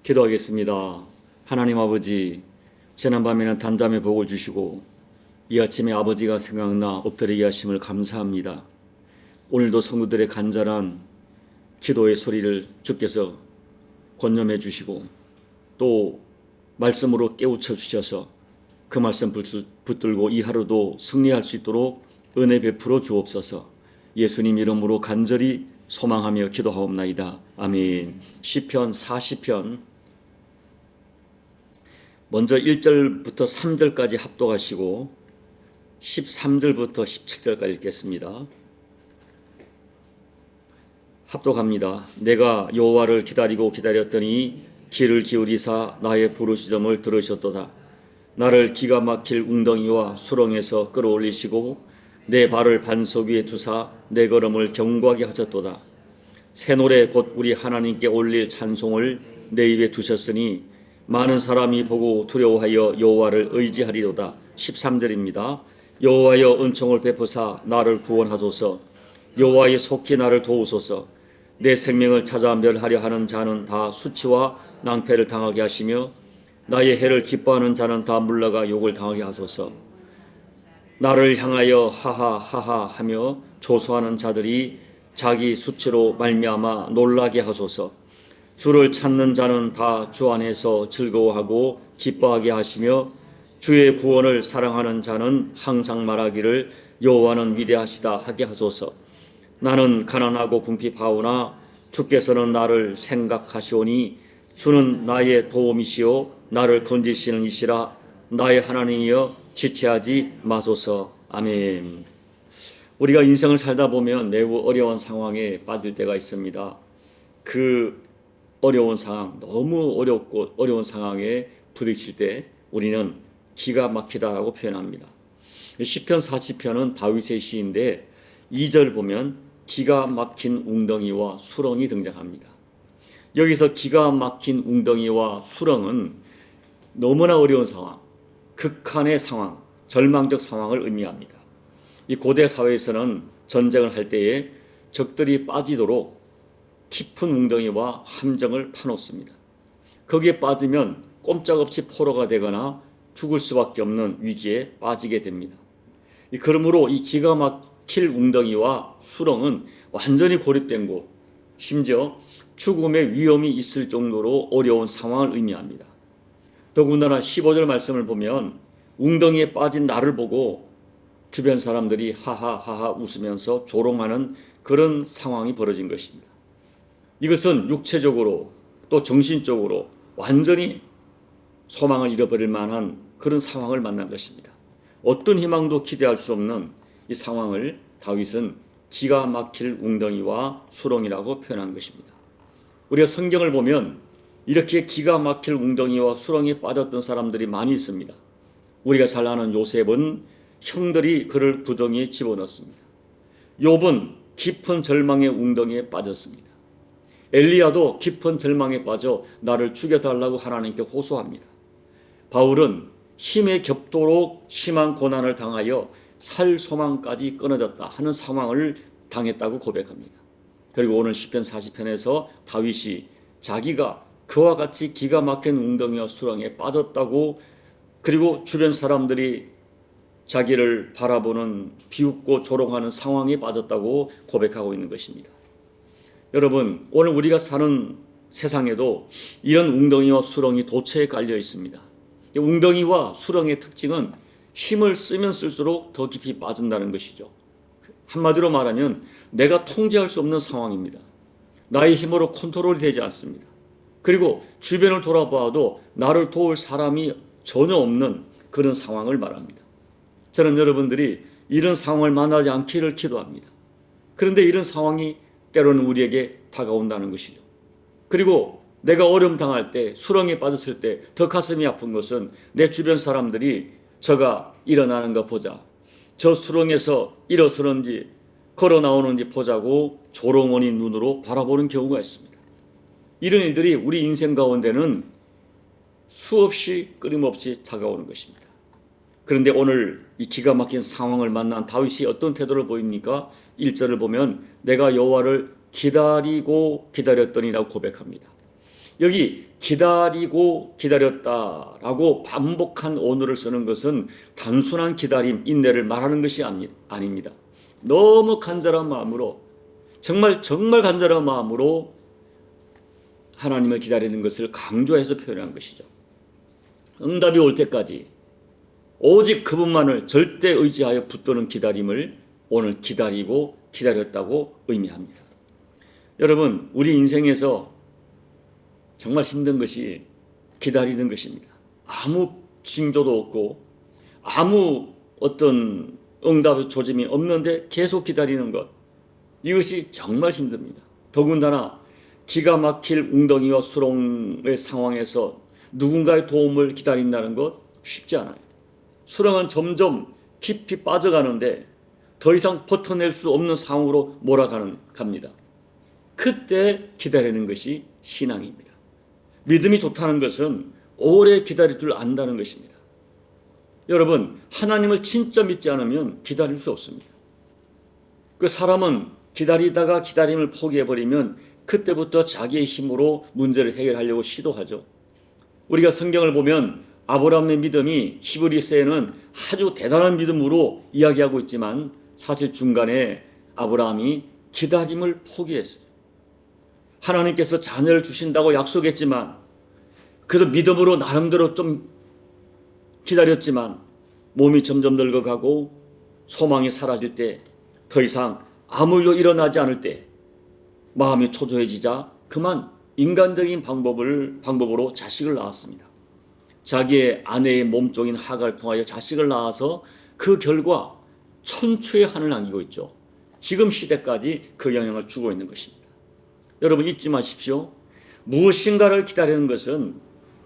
기도하겠습니다. 하나님 아버지, 지난밤에는 단잠의 복을 주시고 이 아침에 아버지가 생각나 엎드리게 하심을 감사합니다. 오늘도 성도들의 간절한 기도의 소리를 주께서 권념해 주시고 또 말씀으로 깨우쳐 주셔서 그 말씀 붙들고 이 하루도 승리할 수 있도록 은혜 베풀어 주옵소서. 예수님 이름으로 간절히 소망하며 기도하옵나이다. 아멘. 시편 40편 먼저 1절부터 3절까지 합독하시고 13절부터 17절까지 읽겠습니다. 합독합니다. 내가 여호와를 기다리고 기다렸더니 귀를 기울이사 나의 부르짖음을 들으셨도다. 나를 기가 막힐 웅덩이와 수렁에서 끌어올리시고 내 발을 반석 위에 두사 내 걸음을 견고하게 하셨도다. 새 노래 곧 우리 하나님께 올릴 찬송을 내 입에 두셨으니 많은 사람이 보고 두려워하여 여호와를 의지하리로다. 13절입니다. 여호와여 은총을 베푸사 나를 구원하소서. 여호와의 속히 나를 도우소서. 내 생명을 찾아 멸하려 하는 자는 다 수치와 낭패를 당하게 하시며 나의 해를 기뻐하는 자는 다 물러가 욕을 당하게 하소서. 나를 향하여 하하하하 하며 조소하는 자들이 자기 수치로 말미암아 놀라게 하소서. 주를 찾는 자는 다 주 안에서 즐거워하고 기뻐하게 하시며 주의 구원을 사랑하는 자는 항상 말하기를 여호와는 위대하시다 하게 하소서. 나는 가난하고 궁핍하오나 주께서는 나를 생각하시오니 주는 나의 도움이시오 나를 건지시는 이시라. 나의 하나님이여 지체하지 마소서. 아멘. 우리가 인생을 살다 보면 매우 어려운 상황에 빠질 때가 있습니다. 그 어려운 상황, 너무 어렵고 어려운 상황에 부딪힐 때 우리는 기가 막히다라고 표현합니다. 시편 40편은 다윗의 시인데 2절 보면 기가 막힌 웅덩이와 수렁이 등장합니다. 여기서 기가 막힌 웅덩이와 수렁은 너무나 어려운 상황, 극한의 상황, 절망적 상황을 의미합니다. 이 고대 사회에서는 전쟁을 할 때에 적들이 빠지도록 깊은 웅덩이와 함정을 파놓습니다. 거기에 빠지면 꼼짝없이 포로가 되거나 죽을 수밖에 없는 위기에 빠지게 됩니다. 그러므로 이 기가 막힐 웅덩이와 수렁은 완전히 고립된 곳, 심지어 죽음의 위험이 있을 정도로 어려운 상황을 의미합니다. 더군다나 15절 말씀을 보면 웅덩이에 빠진 나를 보고 주변 사람들이 하하하하 웃으면서 조롱하는 그런 상황이 벌어진 것입니다. 이것은 육체적으로 또 정신적으로 완전히 소망을 잃어버릴 만한 그런 상황을 만난 것입니다. 어떤 희망도 기대할 수 없는 이 상황을 다윗은 기가 막힐 웅덩이와 수렁이라고 표현한 것입니다. 우리가 성경을 보면 이렇게 기가 막힐 웅덩이와 수렁에 빠졌던 사람들이 많이 있습니다. 우리가 잘 아는 요셉은 형들이 그를 구덩이에 집어넣습니다. 욥은 깊은 절망의 웅덩이에 빠졌습니다. 엘리야도 깊은 절망에 빠져 나를 죽여달라고 하나님께 호소합니다. 바울은 힘에 겹도록 심한 고난을 당하여 살 소망까지 끊어졌다 하는 상황을 당했다고 고백합니다. 그리고 오늘 시편 40편에서 다윗이 자기가 그와 같이 기가 막힌 웅덩이와 수렁에 빠졌다고, 그리고 주변 사람들이 자기를 바라보는 비웃고 조롱하는 상황에 빠졌다고 고백하고 있는 것입니다. 여러분, 오늘 우리가 사는 세상에도 이런 웅덩이와 수렁이 도처에 깔려 있습니다. 웅덩이와 수렁의 특징은 힘을 쓰면 쓸수록 더 깊이 빠진다는 것이죠. 한마디로 말하면 내가 통제할 수 없는 상황입니다. 나의 힘으로 컨트롤이 되지 않습니다. 그리고 주변을 돌아보아도 나를 도울 사람이 전혀 없는 그런 상황을 말합니다. 저는 여러분들이 이런 상황을 만나지 않기를 기도합니다. 그런데 이런 상황이 때로는 우리에게 다가온다는 것이죠. 그리고 내가 어려움 당할 때, 수렁에 빠졌을 때 더 가슴이 아픈 것은 내 주변 사람들이 저가 일어나는 거 보자, 저 수렁에서 일어서는지 걸어 나오는지 보자고 조롱원인 눈으로 바라보는 경우가 있습니다. 이런 일들이 우리 인생 가운데는 수없이 끊임없이 다가오는 것입니다. 그런데 오늘 이 기가 막힌 상황을 만난 다윗이 어떤 태도를 보입니까? 1절을 보면 내가 여호와를 기다리고 기다렸더니라고 고백합니다. 여기 기다리고 기다렸다라고 반복한 언어를 쓰는 것은 단순한 기다림, 인내를 말하는 것이 아닙니다. 너무 간절한 마음으로, 정말 간절한 마음으로 하나님을 기다리는 것을 강조해서 표현한 것이죠. 응답이 올 때까지 오직 그분만을 절대 의지하여 붙드는 기다림을 오늘 기다리고 기다렸다고 의미합니다. 여러분, 우리 인생에서 정말 힘든 것이 기다리는 것입니다. 아무 징조도 없고 아무 어떤 응답의 조짐이 없는데 계속 기다리는 것, 이것이 정말 힘듭니다. 더군다나 기가 막힐 웅덩이와 수렁의 상황에서 누군가의 도움을 기다린다는 것 쉽지 않아요. 수렁은 점점 깊이 빠져가는데 더 이상 버텨낼 수 없는 상황으로 몰아갑니다. 그때 기다리는 것이 신앙입니다. 믿음이 좋다는 것은 오래 기다릴 줄 안다는 것입니다. 여러분, 하나님을 진짜 믿지 않으면 기다릴 수 없습니다. 그 사람은 기다리다가 기다림을 포기해버리면 그때부터 자기의 힘으로 문제를 해결하려고 시도하죠. 우리가 성경을 보면 아브라함의 믿음이 히브리서에는 아주 대단한 믿음으로 이야기하고 있지만 사실 중간에 아브라함이 기다림을 포기했어요. 하나님께서 자녀를 주신다고 약속했지만 그래도 믿음으로 나름대로 좀 기다렸지만 몸이 점점 늙어가고 소망이 사라질 때, 더 이상 아무 일도 일어나지 않을 때 마음이 초조해지자 그만 인간적인 방법으로 자식을 낳았습니다. 자기의 아내의 몸종인 하가를 통하여 자식을 낳아서 그 결과 천추의 한을 남기고 있죠. 지금 시대까지 그 영향을 주고 있는 것입니다. 여러분, 잊지 마십시오. 무엇인가를 기다리는 것은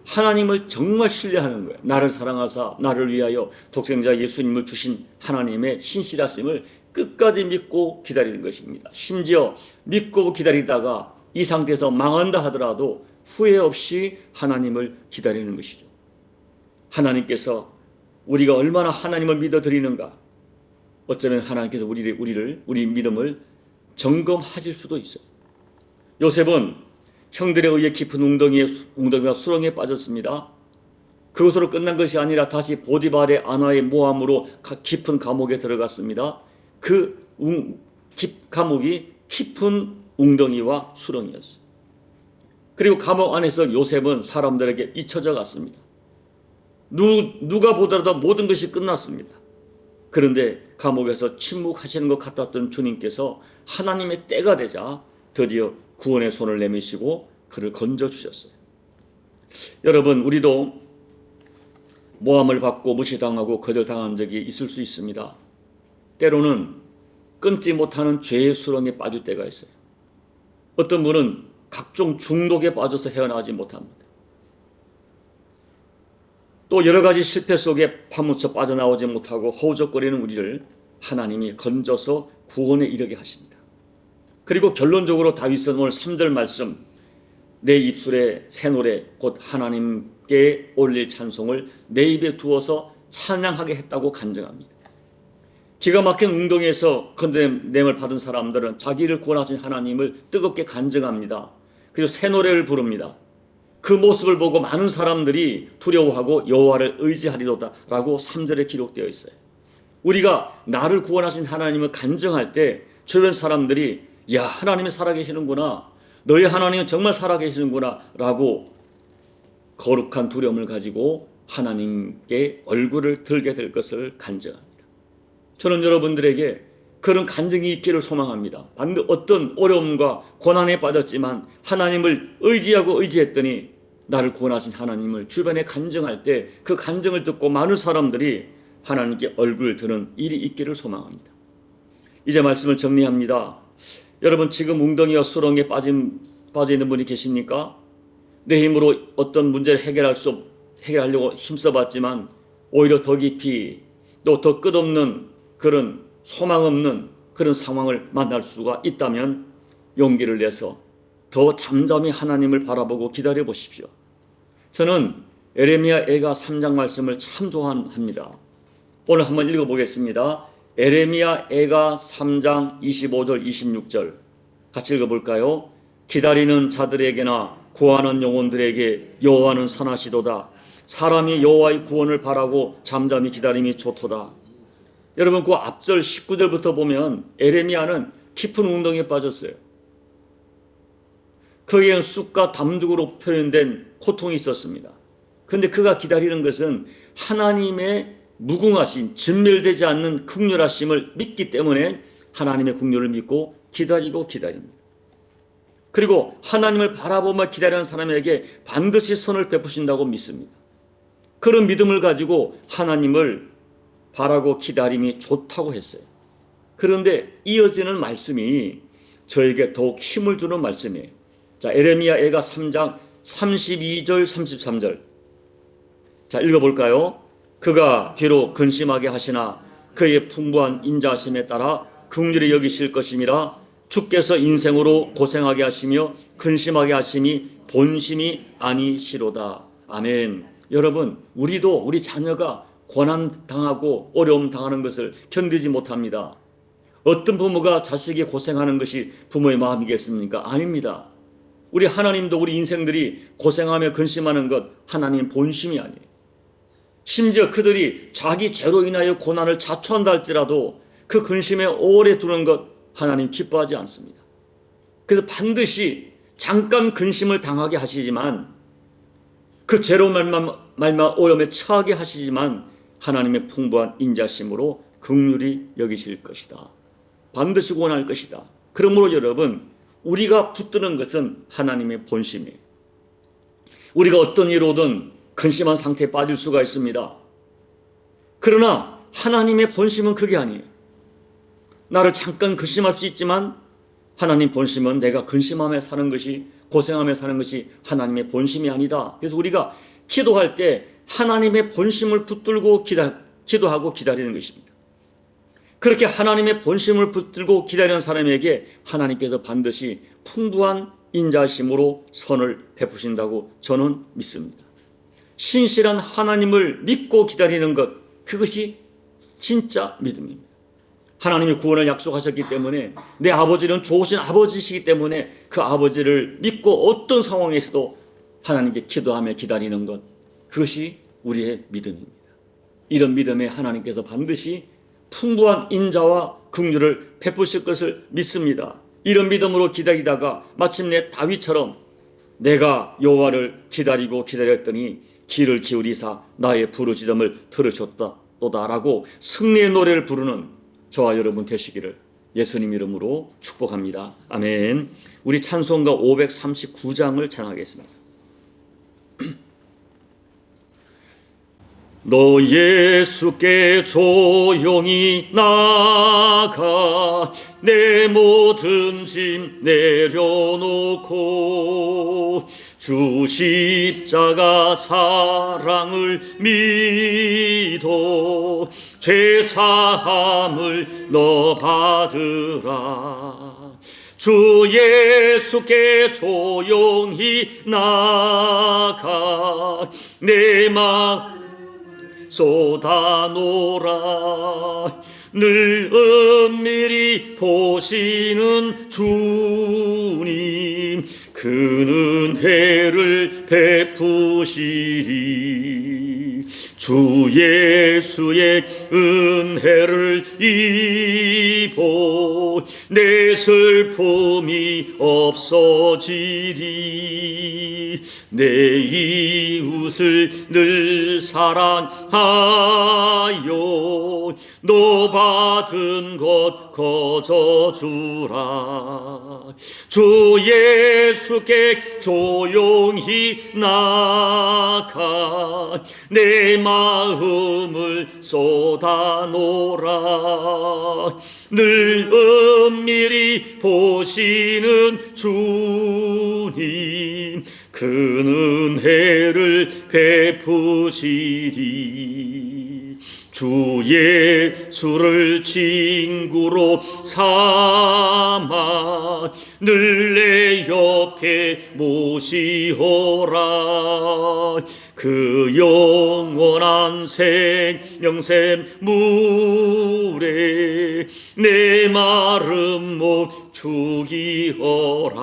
하나님을 정말 신뢰하는 거예요. 나를 사랑하사 나를 위하여 독생자 예수님을 주신 하나님의 신실하심을 끝까지 믿고 기다리는 것입니다. 심지어 믿고 기다리다가 이 상태에서 망한다 하더라도 후회 없이 하나님을 기다리는 것이죠. 하나님께서 우리가 얼마나 하나님을 믿어드리는가, 어쩌면 하나님께서 우리 믿음을 점검하실 수도 있어요. 요셉은 형들에 의해 깊은 웅덩이와 수렁에 빠졌습니다. 그것으로 끝난 것이 아니라 다시 보디발의 아내의 모함으로 깊은 감옥에 들어갔습니다. 그 감옥이 깊은 웅덩이와 수렁이었어요. 그리고 감옥 안에서 요셉은 사람들에게 잊혀져 갔습니다. 누가 보더라도 모든 것이 끝났습니다. 그런데 감옥에서 침묵하시는 것 같았던 주님께서 하나님의 때가 되자 드디어 구원의 손을 내미시고 그를 건져주셨어요. 여러분, 우리도 모함을 받고 무시당하고 거절당한 적이 있을 수 있습니다. 때로는 끊지 못하는 죄의 수렁에 빠질 때가 있어요. 어떤 분은 각종 중독에 빠져서 헤어나가지 못합니다. 또 여러 가지 실패 속에 파묻혀 빠져나오지 못하고 허우적거리는 우리를 하나님이 건져서 구원에 이르게 하십니다. 그리고 결론적으로 다윗은 오늘 3절 말씀, 내 입술에 새 노래 곧 하나님께 올릴 찬송을 내 입에 두어서 찬양하게 했다고 간증합니다. 기가 막힌 웅덩이에서 건져냄을 받은 사람들은 자기를 구원하신 하나님을 뜨겁게 간증합니다. 그리고 새 노래를 부릅니다. 그 모습을 보고 많은 사람들이 두려워하고 여호와를 의지하리로다라고 3절에 기록되어 있어요. 우리가 나를 구원하신 하나님을 간증할 때 주변 사람들이 야, 하나님이 살아계시는구나, 너희 하나님은 정말 살아계시는구나 라고 거룩한 두려움을 가지고 하나님께 얼굴을 들게 될 것을 간증합니다. 저는 여러분들에게 그런 간증이 있기를 소망합니다. 어떤 어려움과 고난에 빠졌지만 하나님을 의지했더니 나를 구원하신 하나님을 주변에 간증할 때 그 간증을 듣고 많은 사람들이 하나님께 얼굴을 드는 일이 있기를 소망합니다. 이제 말씀을 정리합니다. 여러분, 지금 웅덩이와 수렁에 빠져 있는 분이 계십니까? 내 힘으로 어떤 문제를 해결하려고 힘써봤지만 오히려 더 깊이 또 더 끝없는 그런 소망 없는 그런 상황을 만날 수가 있다면 용기를 내서 더 잠잠히 하나님을 바라보고 기다려 보십시오. 저는 에레미야 애가 3장 말씀을 참 좋아합니다. 오늘 한번 읽어보겠습니다. 에레미야 애가 3장 25절 26절 같이 읽어볼까요? 기다리는 자들에게나 구하는 영혼들에게 여호와는 선하시도다. 사람이 여호와의 구원을 바라고 잠잠히 기다림이 좋도다. 여러분, 그 앞절 19절부터 보면 에레미야는 깊은 운동에 빠졌어요. 거기에는 쑥과 담죽으로 표현된 고통이 있었습니다. 그런데 그가 기다리는 것은 하나님의 무궁하신, 진멸되지 않는 긍휼하심을 믿기 때문에 하나님의 긍휼을 믿고 기다리고 기다립니다. 그리고 하나님을 바라보며 기다리는 사람에게 반드시 선을 베푸신다고 믿습니다. 그런 믿음을 가지고 하나님을 바라고 기다림이 좋다고 했어요. 그런데 이어지는 말씀이 저에게 더욱 힘을 주는 말씀이에요. 자, 에레미야 애가 3장 32절 33절. 자, 읽어볼까요? 그가 비록 근심하게 하시나 그의 풍부한 인자하심에 따라 긍휼히 여기실 것임이라. 주께서 인생으로 고생하게 하시며 근심하게 하심이 본심이 아니시로다. 아멘. 여러분, 우리도 우리 자녀가 고난 당하고 어려움 당하는 것을 견디지 못합니다. 어떤 부모가 자식이 고생하는 것이 부모의 마음이겠습니까? 아닙니다. 우리 하나님도 우리 인생들이 고생하며 근심하는 것 하나님 본심이 아니에요. 심지어 그들이 자기 죄로 인하여 고난을 자초한다 할지라도 그 근심에 오래 두는 것 하나님 기뻐하지 않습니다. 그래서 반드시 잠깐 근심을 당하게 하시지만, 그 죄로 말마 어려움에 처하게 하시지만 하나님의 풍부한 인자심으로 긍휼히 여기실 것이다. 반드시 구원할 것이다. 그러므로 여러분, 우리가 붙드는 것은 하나님의 본심이에요. 우리가 어떤 이로든 근심한 상태에 빠질 수가 있습니다. 그러나 하나님의 본심은 그게 아니에요. 나를 잠깐 근심할 수 있지만 하나님 본심은 내가 근심하며 사는 것이, 고생하며 사는 것이 하나님의 본심이 아니다. 그래서 우리가 기도할 때 하나님의 본심을 붙들고 기도하고 기다리는 것입니다. 그렇게 하나님의 본심을 붙들고 기다리는 사람에게 하나님께서 반드시 풍부한 인자심으로 선을 베푸신다고 저는 믿습니다. 신실한 하나님을 믿고 기다리는 것, 그것이 진짜 믿음입니다. 하나님이 구원을 약속하셨기 때문에, 내 아버지는 좋으신 아버지시기 때문에 그 아버지를 믿고 어떤 상황에서도 하나님께 기도하며 기다리는 것, 그것이 우리의 믿음입니다. 이런 믿음에 하나님께서 반드시 풍부한 인자와 긍휼을 베푸실 것을 믿습니다. 이런 믿음으로 기다리다가 마침내 다윗처럼 내가 여호와를 기다리고 기다렸더니 귀를 기울이사 나의 부르짖음을 들으셨도다라고 승리의 노래를 부르는 저와 여러분 되시기를 예수님 이름으로 축복합니다. 아멘. 우리 찬송가 539장을 찬양하겠습니다. 너 예수께 조용히 나가 내 모든 짐 내려놓고 주 십자가 사랑을 믿어 죄사함을 너 받으라. 주 예수께 조용히 나가 내 마음 쏟아놓으라. 늘 은밀히 보시는 주님, 그 은혜를 베푸시리. 주 예수의 은혜를 입어 내 슬픔이 없어지리. 내 이웃을 늘 사랑하여 너 받은 것 거저주라. 주 예수께 조용히 나가 내 마음을 쏟아놓으라. 늘 은밀히 보시는 주님, 그 은혜를 베푸시리. 주 예수를 친구로 삼아 늘 내 옆에 모시오라. 그 영원한 생명샘 물에 내 마른 목 죽이어라.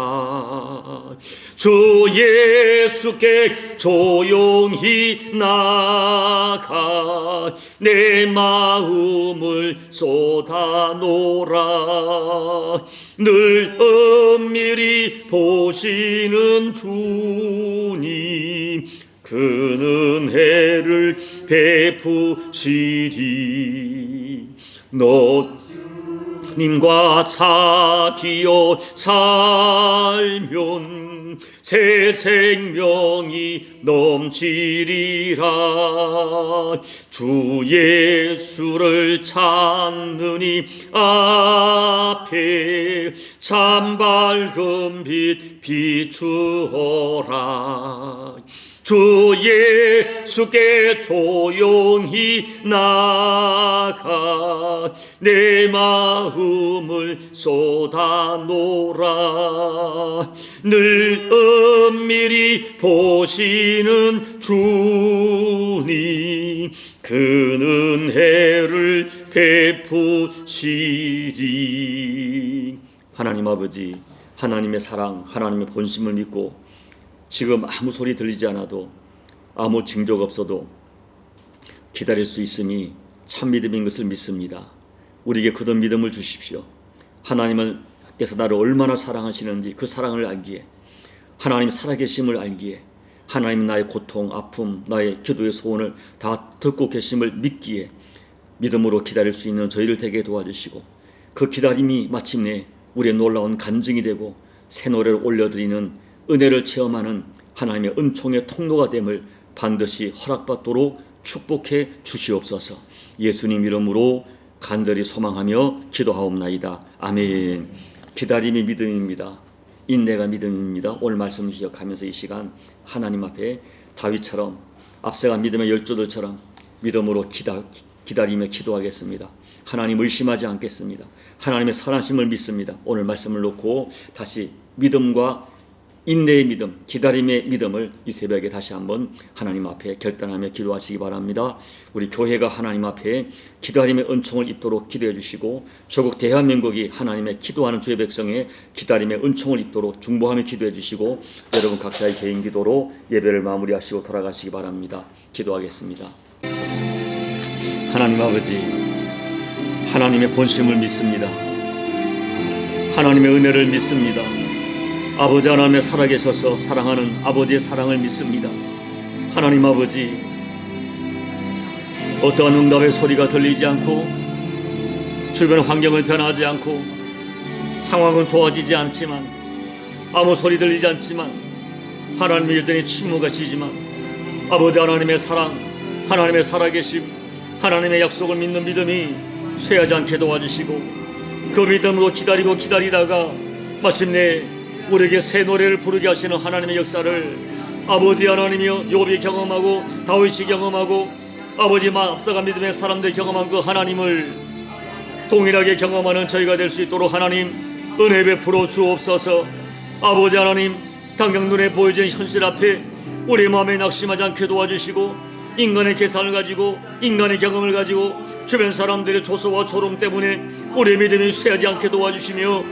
주 예수께 조용히 나가 내 마음을 쏟아놓으라. 늘 엄밀히 보시는 주님 그 은혜를 베푸시리. 님과 사귀어 살면 새 생명이 넘치리라. 주 예수를 찾는 이 앞에 참 밝은 빛 비추어라. 주 예수께 조용히 나가 내 마음을 쏟아놓으라. 늘 엄밀히 보시는 주님 그 은혜를 베푸시리. 하나님 아버지, 하나님의 사랑, 하나님의 본심을 믿고 지금 아무 소리 들리지 않아도 아무 징조가 없어도 기다릴 수 있음이 참 믿음인 것을 믿습니다. 우리에게 그런 믿음을 주십시오. 하나님께서 나를 얼마나 사랑하시는지 그 사랑을 알기에, 하나님 살아계심을 알기에, 하나님 나의 고통, 아픔, 나의 기도의 소원을 다 듣고 계심을 믿기에 믿음으로 기다릴 수 있는 저희를 되게 도와주시고, 그 기다림이 마침내 우리의 놀라운 간증이 되고 새 노래를 올려드리는 은혜를 체험하는 하나님의 은총의 통로가 됨을 반드시 허락받도록 축복해 주시옵소서. 예수님 이름으로 간절히 소망하며 기도하옵나이다. 아멘. 기다림이 믿음입니다. 인내가 믿음입니다. 오늘 말씀을 기억하면서 이 시간 하나님 앞에 다윗처럼 앞서간 믿음의 열조들처럼 믿음으로 기다리며 기도하겠습니다. 하나님 의심하지 않겠습니다. 하나님의 선하심을 믿습니다. 오늘 말씀을 놓고 다시 믿음과 인내의 믿음, 기다림의 믿음을 이 새벽에 다시 한번 하나님 앞에 결단하며 기도하시기 바랍니다. 우리 교회가 하나님 앞에 기다림의 은총을 입도록 기도해 주시고, 조국 대한민국이 하나님의 기도하는 주의 백성의 기다림의 은총을 입도록 중보하며 기도해 주시고, 여러분 각자의 개인 기도로 예배를 마무리하시고 돌아가시기 바랍니다. 기도하겠습니다. 하나님 아버지, 하나님의 본심을 믿습니다. 하나님의 은혜를 믿습니다. 아버지 하나님의 살아계셔서 사랑하는 아버지의 사랑을 믿습니다. 하나님 아버지, 어떠한 응답의 소리가 들리지 않고 주변 환경은 변하지 않고 상황은 좋아지지 않지만, 아무 소리 들리지 않지만, 하나님의 일들이 침묵하시지만 아버지 하나님의 사랑, 하나님의 살아계심, 하나님의 약속을 믿는 믿음이 쇠하지 않게 도와주시고, 그 믿음으로 기다리다가 마침내 우리에게 새 노래를 부르게 하시는 하나님의 역사를 아버지 하나님이여 욥이 경험하고 다윗이 경험하고 아버지 앞서간 믿음의 사람들이 경험한 그 하나님을 동일하게 경험하는 저희가 될 수 있도록 하나님 은혜 베풀어 주옵소서. 아버지 하나님, 당장 눈에 보여지는 현실 앞에 우리 마음에 낙심하지 않게 도와주시고, 인간의 계산을 가지고 인간의 경험을 가지고 주변 사람들의 조소와 조롱 때문에 우리의 믿음이 쇠하지 않게 도와주시며,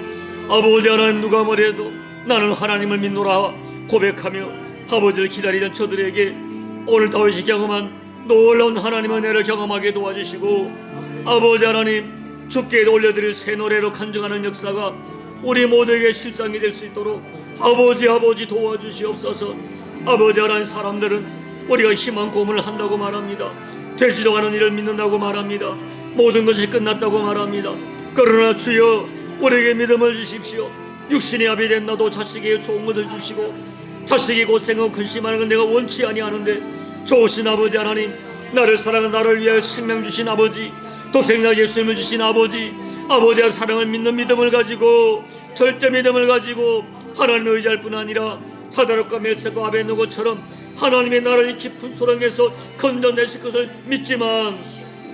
아버지 하나님, 누가 뭐래도 나는 하나님을 믿노라 고백하며 아버지를 기다리던 저들에게 오늘 다윗이 경험한 놀라운 하나님의 은혜를 경험하게 도와주시고, 아버지 하나님, 주께 올려드릴 새 노래로 간증하는 역사가 우리 모두에게 실상이 될 수 있도록 아버지 도와주시옵소서. 아버지 하나님, 사람들은 우리가 희망 고문을 한다고 말합니다. 되지도 않은 일을 믿는다고 말합니다. 모든 것이 끝났다고 말합니다. 그러나 주여, 우리에게 믿음을 주십시오. 육신의 아비 된 나도 자식에게 좋은 것을 주시고 자식이 고생하고 근심하는 걸 내가 원치 아니하는데, 좋으신 아버지 하나님, 나를 사랑한 나를 위하여 생명 주신 아버지, 독생자 예수님을 주신 아버지의 사랑을 믿는 믿음을 가지고, 절대 믿음을 가지고 하나님을 의지할 뿐 아니라 사다락과 메섹과 아벤누고처럼 하나님의 나라를 깊은 소랑에서 건져내실 것을 믿지만,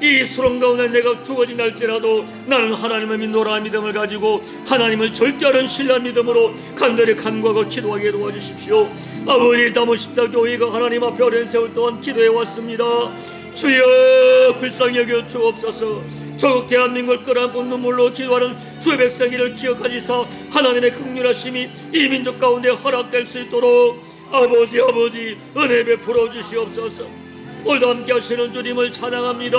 이 수렁 가운데 내가 죽어진할지라도 나는 하나님을 믿노라 믿음을 가지고 하나님을 절대하는 신뢰한 믿음으로 간절히 간구하고 기도하게 도와주십시오. 아버지, 남은 십자교회가 하나님 앞에 오랜 세월 동안 기도해 왔습니다. 주여 불쌍히 여겨 주옵소서. 조국 대한민국을 끌어안고 눈물로 기도하는 주의 백성이를 기억하시사 하나님의 긍휼하심이 이 민족 가운데 허락될 수 있도록 아버지 은혜 베풀어 주시옵소서. 오늘도 함께 하시는 주님을 찬양합니다.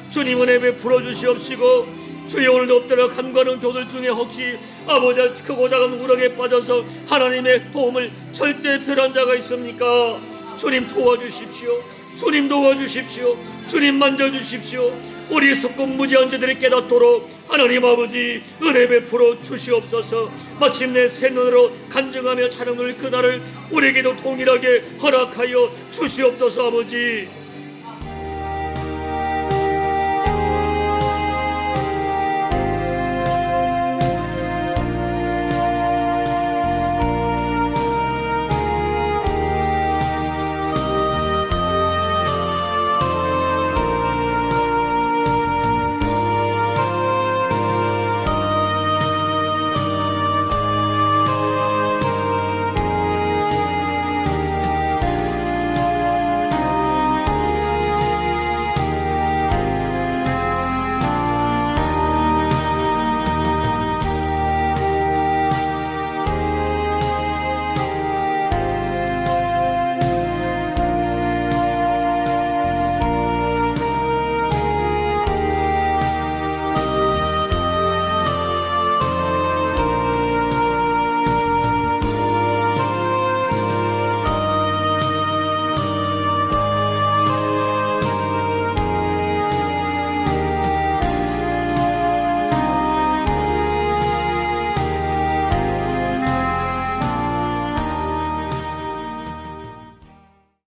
주님 은혜 베풀어 주시옵시고, 주여 오늘도 엎드려 간구하는 교들 중에 혹시 아버지 크고 작은 우럭에 빠져서 하나님의 도움을 절대 필요한 자가 있습니까? 주님 도와주십시오. 주님 도와주십시오. 주님 만져주십시오. 우리 속금 무지한 자들이 깨닫도록 하나님 아버지 은혜 베풀어 주시옵소서. 마침내 새 눈으로 간증하며 찬양을 그날을 우리에게도 동일하게 허락하여 주시옵소서. 아버지